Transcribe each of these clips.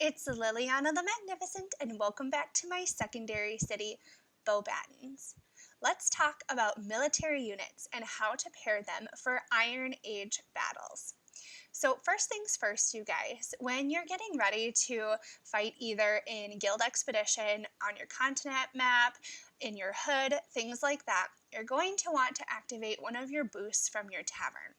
It's Liliana the Magnificent, and welcome back to my secondary city, Beauxbatons. Let's talk about military units and how to pair them for Iron Age battles. So first things first, you guys, when you're getting ready to fight either in Guild Expedition, on your continent map, in your hood, things like that, you're going to want to activate one of your boosts from your tavern.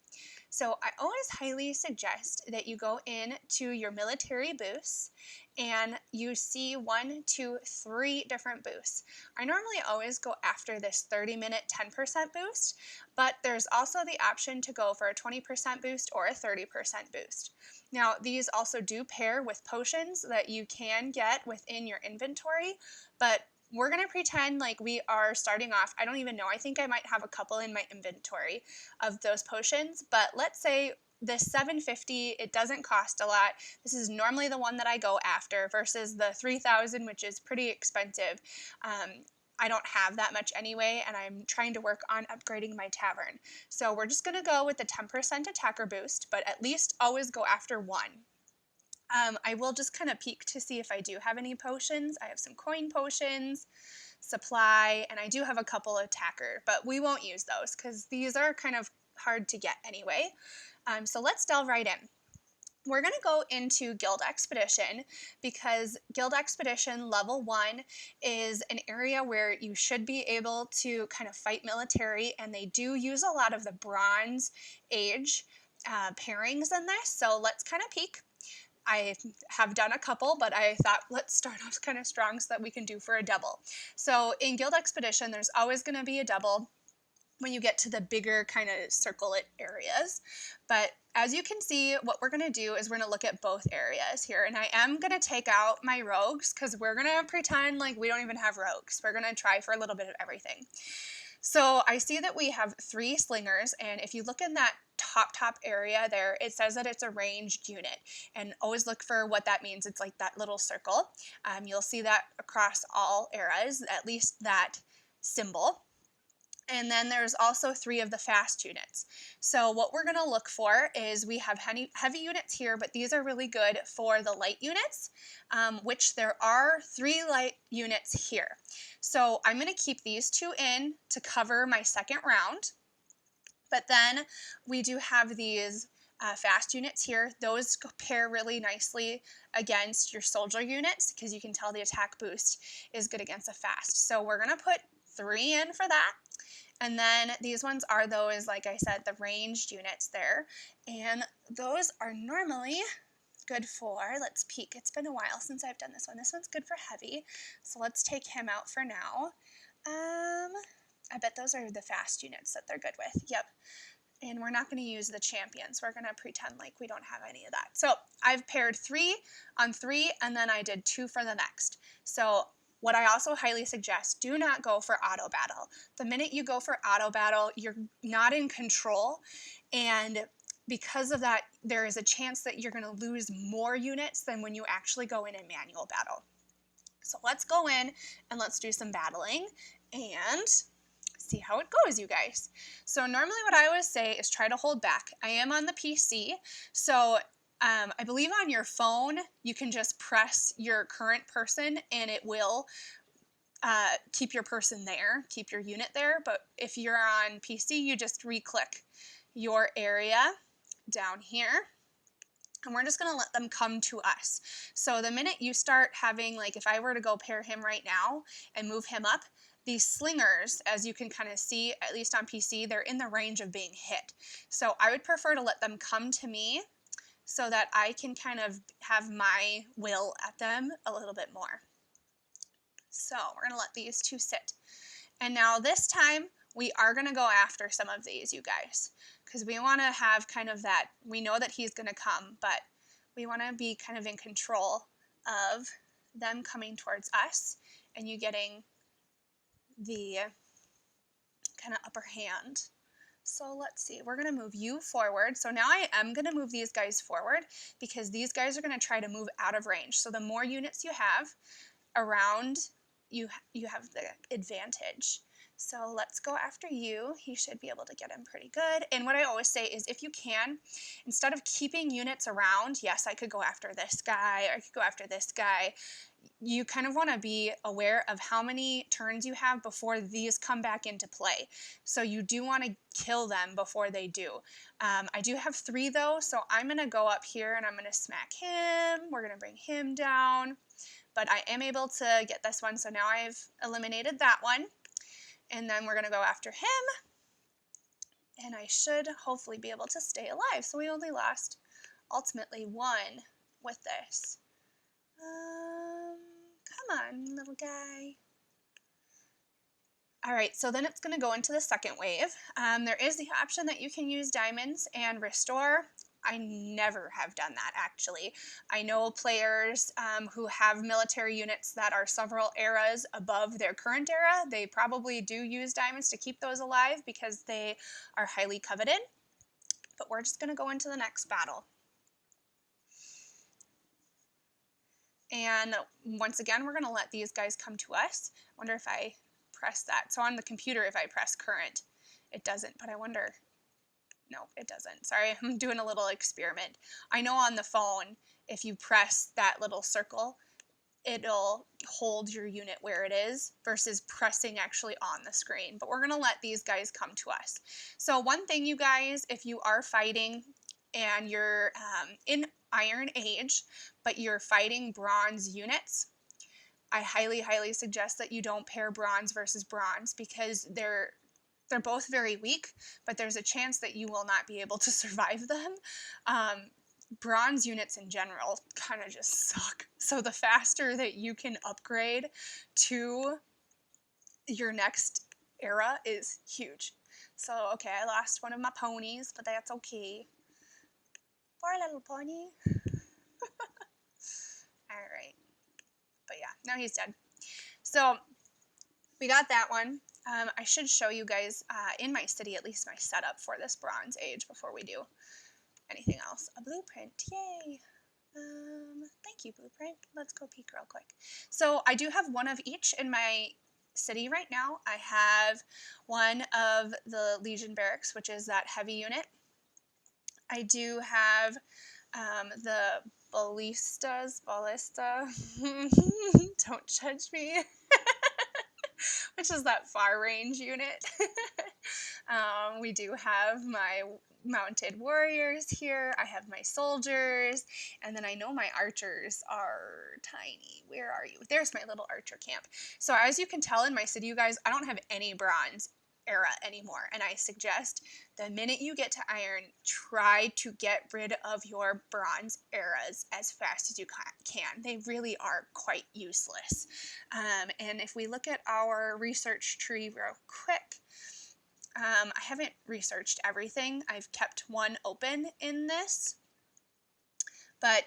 So I always highly suggest that you go in to your military boosts and you see 1, 2, 3 different boosts. I normally always go after this 30-minute 10% boost, but there's also the option to go for a 20% boost or a 30% boost. Now, these also do pair with potions that you can get within your inventory, but we're going to pretend like we are starting off. I don't even know. I think I might have a couple in my inventory of those potions, but let's say this 750, it doesn't cost a lot. This is normally the one that I go after versus the 3,000, which is pretty expensive. I don't have that much anyway, and I'm trying to work on upgrading my tavern. So we're just going to go with the 10% attacker boost, but at least always go after one. I will just kind of peek to see if I do have any potions. I have some coin potions, supply, and I do have a couple attacker, but we won't use those because these are kind of hard to get anyway. So let's delve right in. We're going to go into Guild Expedition because Guild Expedition level 1 is an area where you should be able to kind of fight military, and they do use a lot of the Bronze Age pairings in this, so let's kind of peek. I have done a couple, but I thought let's start off kind of strong so that we can do for a double. So in Guild Expedition, there's always going to be a double when you get to the bigger kind of circle-it areas. But as you can see, what we're going to do is we're going to look at both areas here. And I am going to take out my rogues because we're going to pretend like we don't even have rogues. We're going to try for a little bit of everything. So I see that we have 3 slingers, and if you look in that top area there, it says that it's a ranged unit, and always look for what that means. It's like that little circle. You'll see that across all eras, at least that symbol. And then there's also 3 of the fast units. So what we're going to look for is we have heavy units here, but these are really good for the light units, which there are 3 light units here. So I'm going to keep these 2 in to cover my second round. But then we do have these fast units here. Those pair really nicely against your soldier units because you can tell the attack boost is good against a fast. So we're going to put 3 in for that. And then these ones are those, like I said, the ranged units there. And those are normally good for, let's peek. It's been a while since I've done this one. This one's good for heavy. So let's take him out for now. I bet those are the fast units that they're good with. Yep. And we're not going to use the champions. We're going to pretend like we don't have any of that. So I've paired 3 on 3, and then I did 2 for the next. So what I also highly suggest, do not go for auto battle. The minute you go for auto battle, you're not in control, and because of that, there is a chance that you're going to lose more units than when you actually go in manual battle. So let's go in and let's do some battling and see how it goes, you guys. So normally what I always say is try to hold back. I am on the PC, so I believe on your phone, you can just press your current person and it will keep your person there, keep your unit there. But if you're on PC, you just re-click your area down here. And we're just going to let them come to us. So the minute you start having, like if I were to go pair him right now and move him up, these slingers, as you can kind of see, at least on PC, they're in the range of being hit. So I would prefer to let them come to me so that I can kind of have my will at them a little bit more. So we're going to let these 2 sit. And now this time, we are going to go after some of these, you guys, because we want to have kind of that, we know that he's going to come, but we want to be kind of in control of them coming towards us and you getting the kind of upper hand. So let's see, we're going to move you forward. So now I am going to move these guys forward because these guys are going to try to move out of range. So the more units you have around, you have the advantage. So let's go after you. He should be able to get him pretty good. And what I always say is if you can, instead of keeping units around, yes, I could go after this guy, or I could go after this guy. You kind of want to be aware of how many turns you have before these come back into play. So you do want to kill them before they do. I do have 3 though, so I'm going to go up here and I'm going to smack him. We're going to bring him down. But I am able to get this one, so now I've eliminated that one. And then we're going to go after him. And I should hopefully be able to stay alive. So we only lost ultimately 1 with this. Come on, little guy. All right, so then it's going to go into the second wave. There is the option that you can use diamonds and restore. I never have done that, actually. I know players who have military units that are several eras above their current era. They probably do use diamonds to keep those alive because they are highly coveted. But we're just going to go into the next battle. And once again, we're going to let these guys come to us. I wonder if I press that. So on the computer, if I press current, it doesn't, but I wonder. No, it doesn't. Sorry, I'm doing a little experiment. I know on the phone, if you press that little circle, it'll hold your unit where it is versus pressing actually on the screen. But we're going to let these guys come to us. So one thing, you guys, if you are fighting and you're in Iron Age, but you're fighting bronze units, I highly, highly suggest that you don't pair bronze versus bronze because they're both very weak, but there's a chance that you will not be able to survive them. Bronze units in general kind of just suck. So the faster that you can upgrade to your next era is huge. So, okay, I lost one of my ponies, but that's okay. Poor little pony. All right. But yeah, now he's dead. So we got that one. I should show you guys in my city at least my setup for this Bronze Age before we do anything else. A blueprint, yay! Thank you, blueprint. Let's go peek real quick. So I do have one of each in my city right now. I have one of the Legion Barracks, which is that heavy unit. I do have the ballista, don't judge me, which is that far range unit. We do have my mounted warriors here. I have my soldiers, and then I know my archers are tiny. Where are you? There's my little archer camp. So as you can tell in my city, you guys, I don't have any bronze era anymore, and I suggest the minute you get to iron, try to get rid of your bronze eras as fast as you can. They really are quite useless. And if we look at our research tree real quick, I haven't researched everything. I've kept one open in this, but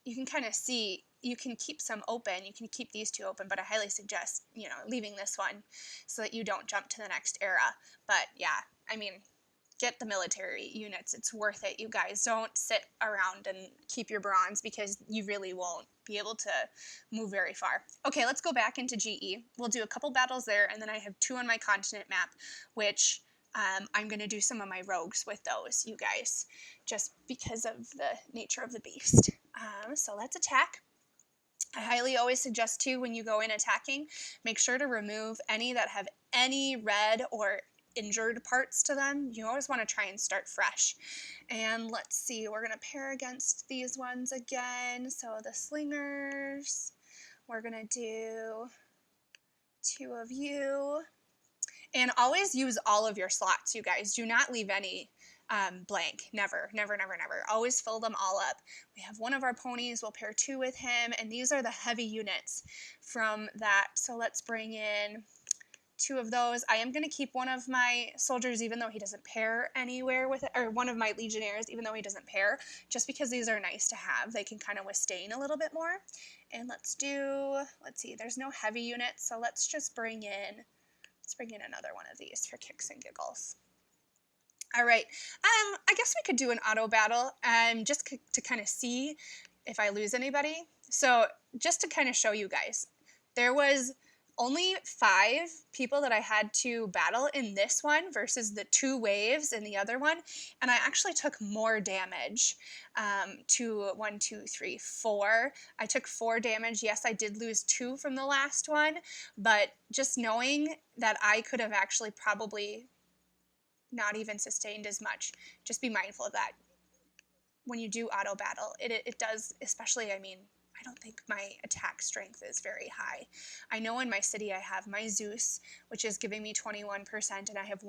you can kind of see, you can keep some open, you can keep these 2 open, but I highly suggest, leaving this one so that you don't jump to the next era. But yeah, I mean, get the military units. It's worth it, you guys. Don't sit around and keep your bronze because you really won't be able to move very far. Okay, let's go back into GE. We'll do a couple battles there, and then I have 2 on my continent map, which I'm going to do some of my rogues with those, you guys, just because of the nature of the beast. So let's attack. I highly always suggest, too, when you go in attacking, make sure to remove any that have any red or injured parts to them. You always want to try and start fresh. And let's see, we're going to pair against these ones again. So the slingers, we're going to do 2 of you. And always use all of your slots, you guys. Do not leave any blank. Never, never, never, never. Always fill them all up. We have one of our ponies. We'll pair 2 with him. And these are the heavy units from that. So let's bring in 2 of those. I am going to keep one of my soldiers even though he doesn't pair anywhere with it, or one of my legionnaires even though he doesn't pair, just because these are nice to have. They can kind of withstand a little bit more. And let's see, there's no heavy units, so let's just bring in another one of these for kicks and giggles. All right, I guess we could do an auto battle just to kind of see if I lose anybody. So just to kind of show you guys, there was only 5 people that I had to battle in this one versus the 2 waves in the other one, and I actually took more damage. 1, 2, 3, 4. I took 4 damage. Yes, I did lose 2 from the last one, but just knowing that I could have actually probably not even sustained as much, just be mindful of that. When you do auto battle, it does, especially, I mean, I don't think my attack strength is very high. I know in my city I have my Zeus, which is giving me 21%, and I have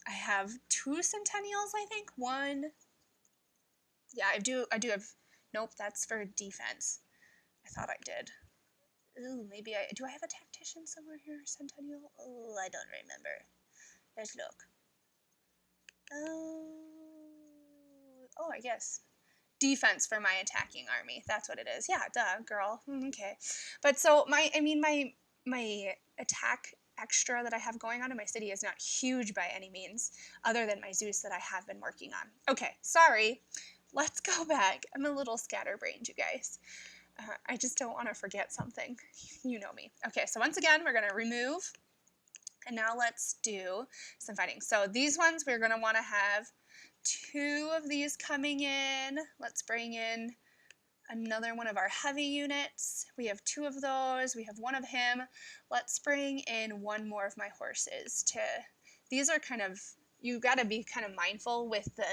I have 2 Centennials, I think. One, yeah, I do have, nope, that's for defense. I thought I did. Ooh, maybe do I have a tactician somewhere here, Centennial? Oh, I don't remember. Let's look. Oh, I guess defense for my attacking army. That's what it is. Yeah, duh, girl. Okay. But so my attack extra that I have going on in my city is not huge by any means, other than my Zeus that I have been working on. Okay, sorry. Let's go back. I'm a little scatterbrained, you guys. I just don't want to forget something. You know me. Okay, so once again, we're going to remove. And now let's do some fighting. So these ones, we're going to want to have 2 of these coming in. Let's bring in another one of our heavy units. We have 2 of those. We have 1 of him. Let's bring in 1 more of my horses. These are kind of, you got to be kind of mindful with the,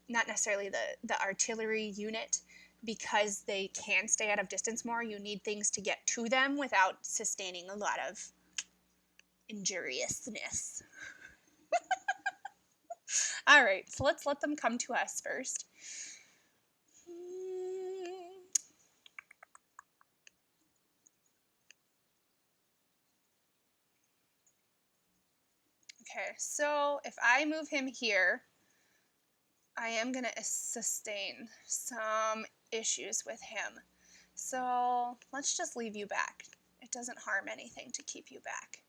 not necessarily the artillery unit, because they can stay out of distance more. You need things to get to them without sustaining a lot of injuriousness. All right, so let's let them come to us first. Okay, so if I move him here, I am going to sustain some issues with him. So let's just leave you back. It doesn't harm anything to keep you back.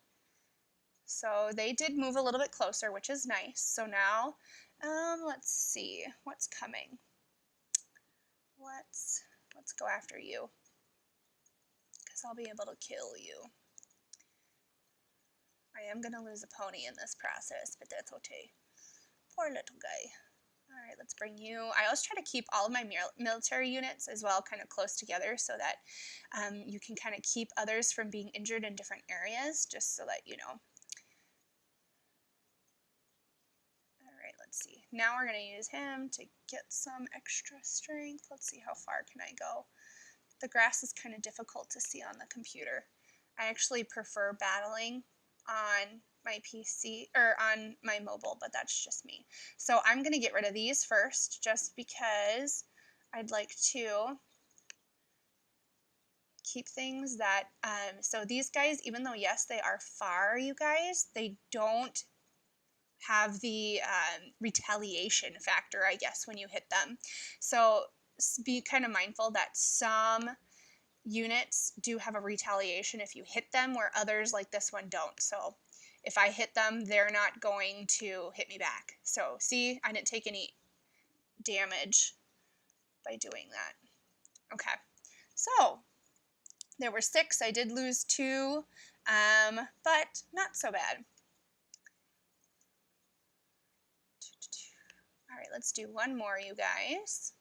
So they did move a little bit closer, which is nice. So now, let's see what's coming. Let's go after you, because I'll be able to kill you. I am going to lose a pony in this process, but that's okay. Poor little guy. All right, let's bring you. I always try to keep all of my military units as well kind of close together, so that you can kind of keep others from being injured in different areas, just so that you know. All right, let's see. Now we're going to use him to get some extra strength. Let's see, how far can I go? The grass is kind of difficult to see on the computer. I actually prefer battling on my PC, or on my mobile, but that's just me. So I'm going to get rid of these first, just because I'd like to keep things that, so these guys, even though, yes, they are far, you guys, they don't have the retaliation factor, I guess, when you hit them. So be kind of mindful that some units do have a retaliation if you hit them, where others like this one don't. So if I hit them, they're not going to hit me back. So see, I didn't take any damage by doing that. Okay, so there were 6. I did lose 2, but not so bad. All right, let's do 1 more, you guys,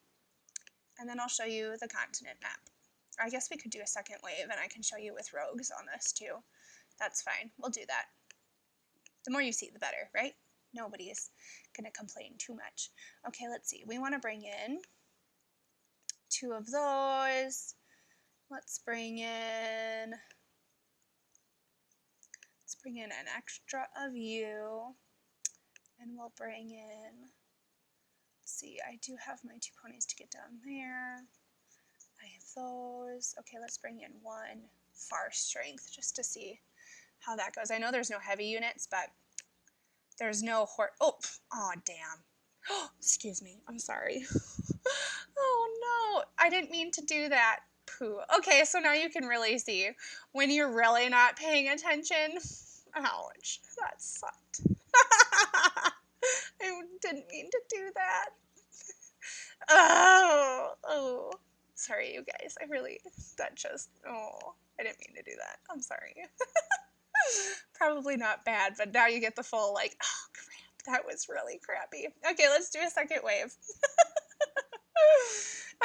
and then I'll show you the continent map. I guess we could do a second wave, and I can show you with rogues on this too. That's fine. We'll do that. The more you see, the better, right? Nobody's going to complain too much. Okay, let's see. We want to bring in 2 of those. Let's bring in an extra of you. And we'll bring in, let's see, I do have my 2 ponies to get down there. I have those. Okay, let's bring in 1 far strength just to see how that goes. I know there's no heavy units, but there's no oh, damn. Oh, excuse me. I'm sorry. Oh, no. I didn't mean to do that. Pooh. Okay, so now you can really see when you're really not paying attention. Ouch. That sucked. I didn't mean to do that. Oh. sorry, you guys. I didn't mean to do that. I'm sorry. Probably not bad, but now you get the full, like, oh, crap, that was really crappy. Okay, let's do a second wave.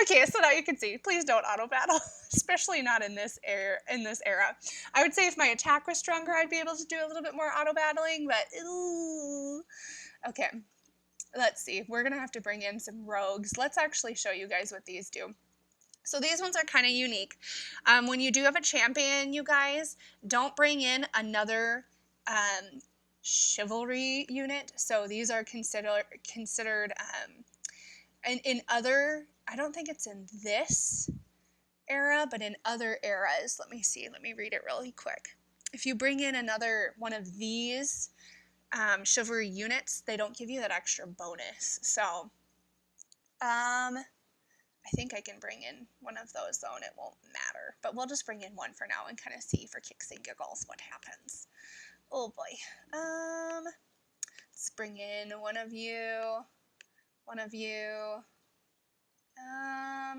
Okay, so now you can see, please don't auto battle, especially not in this era. I would say if my attack was stronger, I'd be able to do a little bit more auto battling, but ooh. Okay, let's see. We're gonna have to bring in some rogues. Let's actually show you guys what these do. So these ones are kind of unique. When you do have a champion, you guys, don't bring in another chivalry unit. So these are considered in other, I don't think it's in this era, but in other eras. Let me see. Let me read it really quick. If you bring in another one of these chivalry units, they don't give you that extra bonus. So, I think I can bring in one of those though, and it won't matter. But we'll just bring in one for now and kind of see for kicks and giggles what happens. Oh boy. Let's bring in one of you.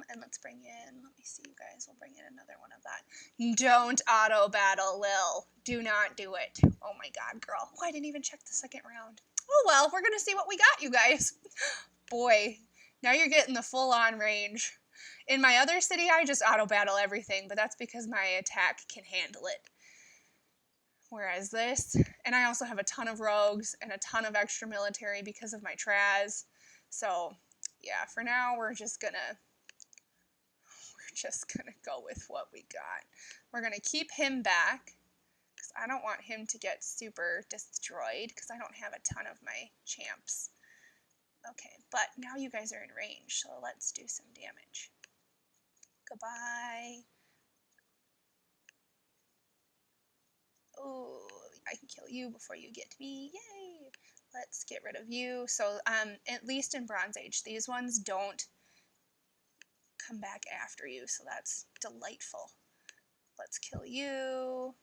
And let's bring in, let me see, you guys, we'll bring in another one of that. Don't auto battle, Lil. Do not do it. Oh my god, girl. Oh, I didn't even check the second round. Oh well, we're gonna see what we got, you guys. Boy, now you're getting the full-on range. In my other city, I just auto battle everything, but that's because my attack can handle it. Whereas this, and I also have a ton of rogues and a ton of extra military because of my Traz. So yeah, for now we're just gonna go with what we got. We're gonna keep him back because I don't want him to get super destroyed because I don't have a ton of my champs. Okay, but now you guys are in range, so let's do some damage. Goodbye. Oh, I can kill you before you get me. Yay! Let's get rid of you. So, at least in Bronze Age, these ones don't come back after you, so that's delightful. Let's kill you.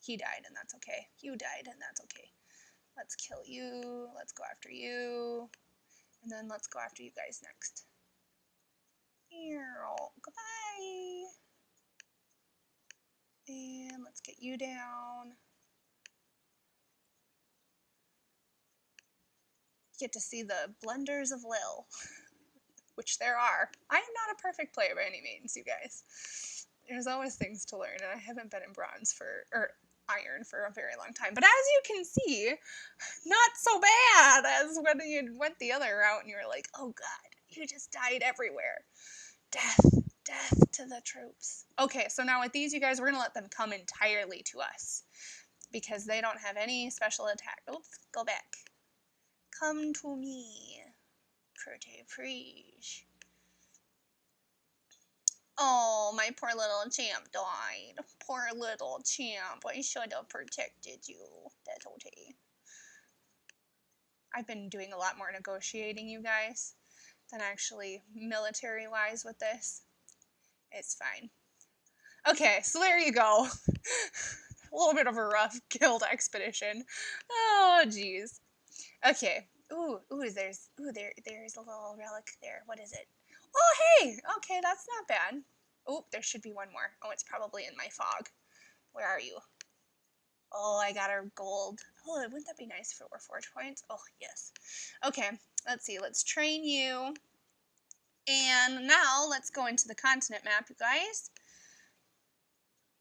He died, and that's okay. You died, and that's okay. Let's kill you. Let's go after you. And then let's go after you guys next. Goodbye. And let's get you down. Get to see the blunders of Lil, which there are. I am not a perfect player by any means, you guys. There's always things to learn, and I haven't been in bronze or iron for a very long time. But as you can see, not so bad as when you went the other route and you were like, oh god, you just died everywhere. Death to the troops. Okay, so now with these, you guys, we're going to let them come entirely to us because they don't have any special attack. Oops, go back. Come to me, pretty please. Oh, my poor little champ died. Poor little champ. I should have protected you. That's okay. I've been doing a lot more negotiating, you guys, than actually military-wise with this. It's fine. Okay, so there you go. A little bit of a rough guild expedition. Oh, jeez. Okay. There's a little relic there. What is it? Oh, hey! Okay, that's not bad. Oh, there should be one more. Oh, it's probably in my fog. Where are you? Oh, I got our gold. Oh, wouldn't that be nice if it were forge points? Oh, yes. Okay, let's see. Let's train you. And now let's go into the continent map, you guys.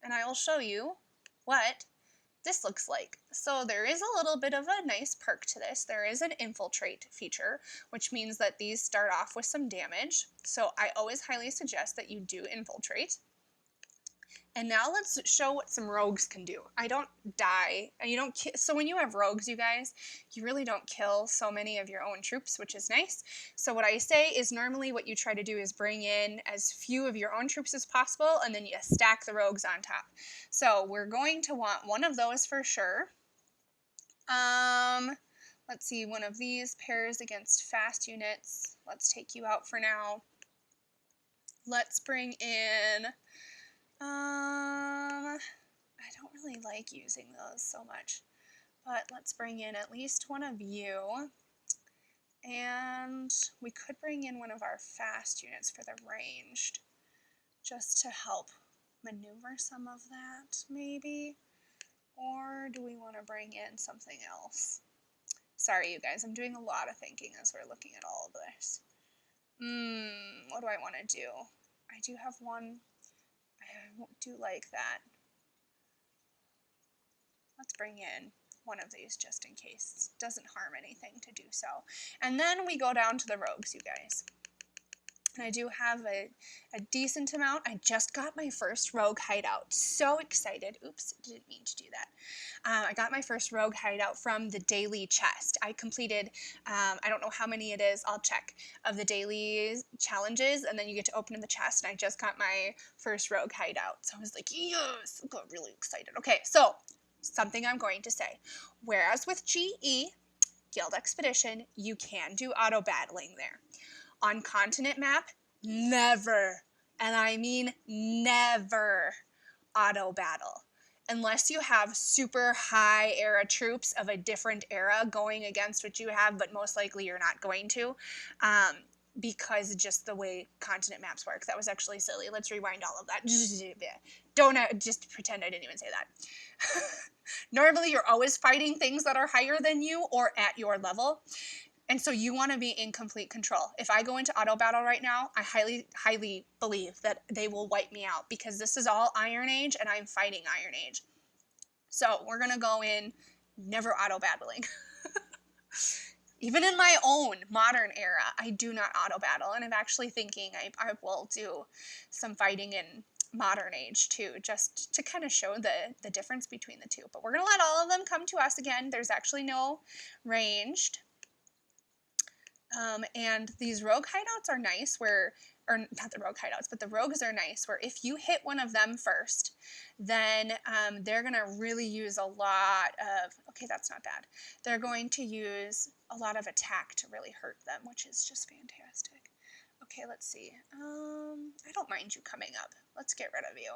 And I will show you what this looks like. So there is a little bit of a nice perk to this. There is an infiltrate feature, which means that these start off with some damage. So I always highly suggest that you do infiltrate. And now let's show what some rogues can do. I don't die, and you don't so when you have rogues, you guys, you really don't kill so many of your own troops, which is nice. So what I say is normally what you try to do is bring in as few of your own troops as possible, and then you stack the rogues on top. So we're going to want one of those for sure. Let's see, one of these pairs against fast units. Let's take you out for now. Let's bring in... I don't really like using those so much, but let's bring in at least one of you, And we could bring in one of our fast units for the ranged, just to help maneuver some of that, maybe. Or do we want to bring in something else? Sorry, you guys, I'm doing a lot of thinking as we're looking at all of this. What do I want to do? I do have one. I do like that. Let's bring in one of these just in case. It doesn't harm anything to do so. And then we go down to the rogues, you guys. And I do have a decent amount. I just got my first rogue hideout. So excited. Oops, didn't mean to do that. I got my first rogue hideout from the daily chest. I completed, I don't know how many it is, I'll check, of the daily challenges, and then you get to open in the chest, and I just got my first rogue hideout. So I was like, yes, I got really excited. Okay, so something I'm going to say. Whereas with GE, Guild Expedition, you can do auto battling there. On continent map, never, and I mean never, auto battle. Unless you have super high era troops of a different era going against what you have, but most likely you're not going to, because just the way continent maps work. That was actually silly. Let's rewind all of that. Don't just pretend I didn't even say that. Normally you're always fighting things that are higher than you or at your level. And so you want to be in complete control. If I go into auto battle right now, I highly, highly believe that they will wipe me out because this is all Iron Age and I'm fighting Iron Age. So we're going to go in never auto battling. Even in my own modern era, I do not auto battle. And I'm actually thinking I will do some fighting in modern age too, just to kind of show the difference between the two. But we're going to let all of them come to us again. There's actually no ranged. And these rogue hideouts are nice or not the rogue hideouts, but the rogues are nice where if you hit one of them first, then they're going to really use a lot of, okay, that's not bad. They're going to use a lot of attack to really hurt them, which is just fantastic. Okay, let's see. I don't mind you coming up. Let's get rid of you.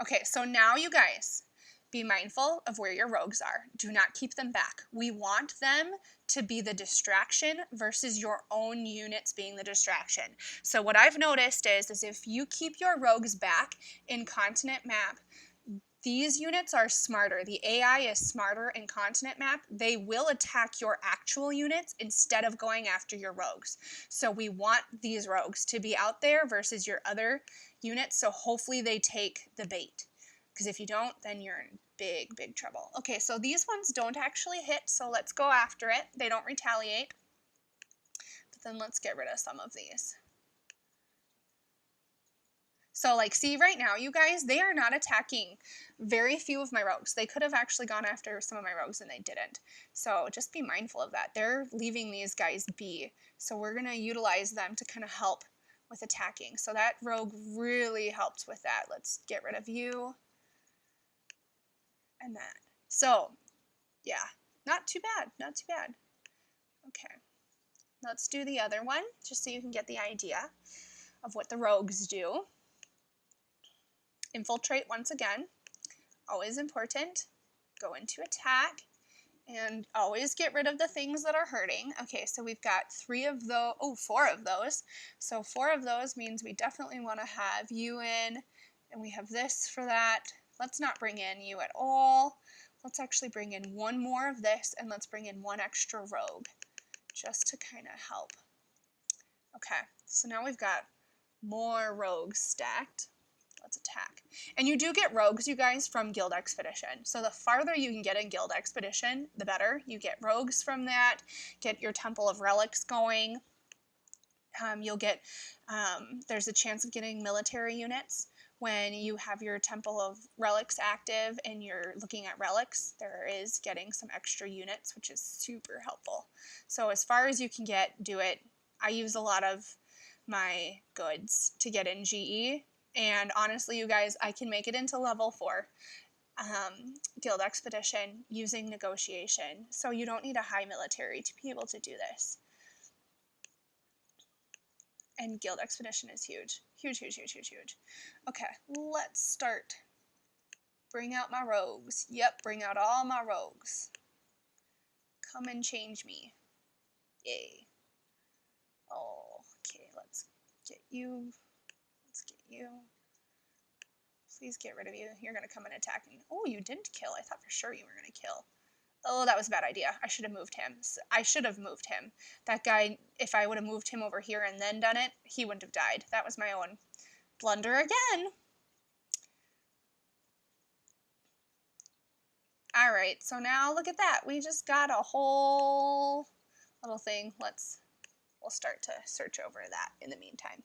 Okay, so now you guys, be mindful of where your rogues are. Do not keep them back. We want them to be the distraction versus your own units being the distraction. So what I've noticed is if you keep your rogues back in continent map, these units are smarter. The AI is smarter in continent map. They will attack your actual units instead of going after your rogues. So we want these rogues to be out there versus your other units. So hopefully they take the bait. Because if you don't, then you're in big, big trouble. Okay, so these ones don't actually hit, so let's go after it. They don't retaliate. But then let's get rid of some of these. So like, see right now, you guys, they are not attacking very few of my rogues. They could have actually gone after some of my rogues and they didn't. So just be mindful of that. They're leaving these guys be. So we're going to utilize them to kind of help with attacking. So that rogue really helped with that. Let's get rid of you. And that. So, yeah, not too bad, not too bad. Okay, let's do the other one, just so you can get the idea of what the rogues do. Infiltrate once again, always important. Go into attack, and always get rid of the things that are hurting. Okay, so we've got 4 of those. So 4 of those means we definitely want to have you in, and we have this for that. Let's not bring in you at all. Let's actually bring in 1 more of this, and let's bring in 1 extra rogue, just to kind of help. Okay, so now we've got more rogues stacked. Let's attack. And you do get rogues, you guys, from Guild Expedition. So the farther you can get in Guild Expedition, the better. You get rogues from that, get your Temple of Relics going. You'll get, there's a chance of getting military units. When you have your Temple of Relics active and you're looking at relics, there is getting some extra units, which is super helpful. So as far as you can get, do it. I use a lot of my goods to get in GE, and honestly, you guys, I can make it into level 4 Guild Expedition using negotiation, so you don't need a high military to be able to do this. And Guild Expedition is huge. Huge, huge, huge, huge, huge. Okay, let's start. Bring out my rogues. Yep, bring out all my rogues. Come and change me. Yay. Oh, okay, let's get you. Let's get you. Please get rid of you. You're going to come and attack me. Oh, you didn't kill. I thought for sure you were going to kill. Oh, that was a bad idea. I should have moved him. I should have moved him. That guy, if I would have moved him over here and then done it, he wouldn't have died. That was my own blunder again. All right, so now look at that. We just got a whole little thing. We'll start to search over that in the meantime.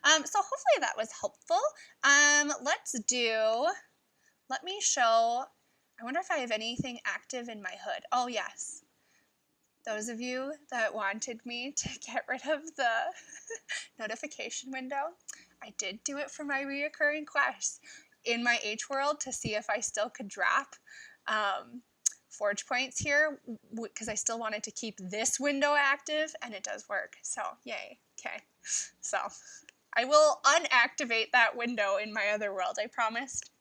So hopefully that was helpful. Let me show, I wonder if I have anything active in my hood. Oh, yes. Those of you that wanted me to get rid of the notification window, I did do it for my reoccurring quests in my H world to see if I still could drop forge points here, because I still wanted to keep this window active, and it does work. So, yay. Okay. So, I will unactivate that window in my other world. I promised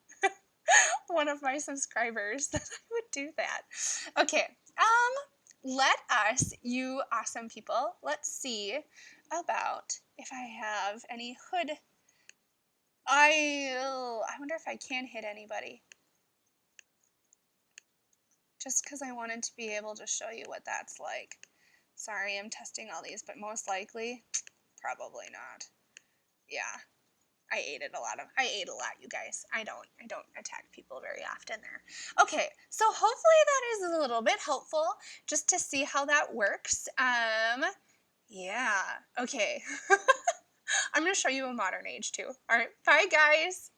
one of my subscribers that I would do that. Okay. Let us, you awesome people, let's see about if I have any hood. I wonder if I can hit anybody. Just because I wanted to be able to show you what that's like. Sorry, I'm testing all these, but most likely, probably not. Yeah, I ate a lot, you guys. I don't attack people very often there. Okay, so hopefully that is a little bit helpful just to see how that works. Yeah, okay. I'm going to show you a modern age too. All right, bye guys.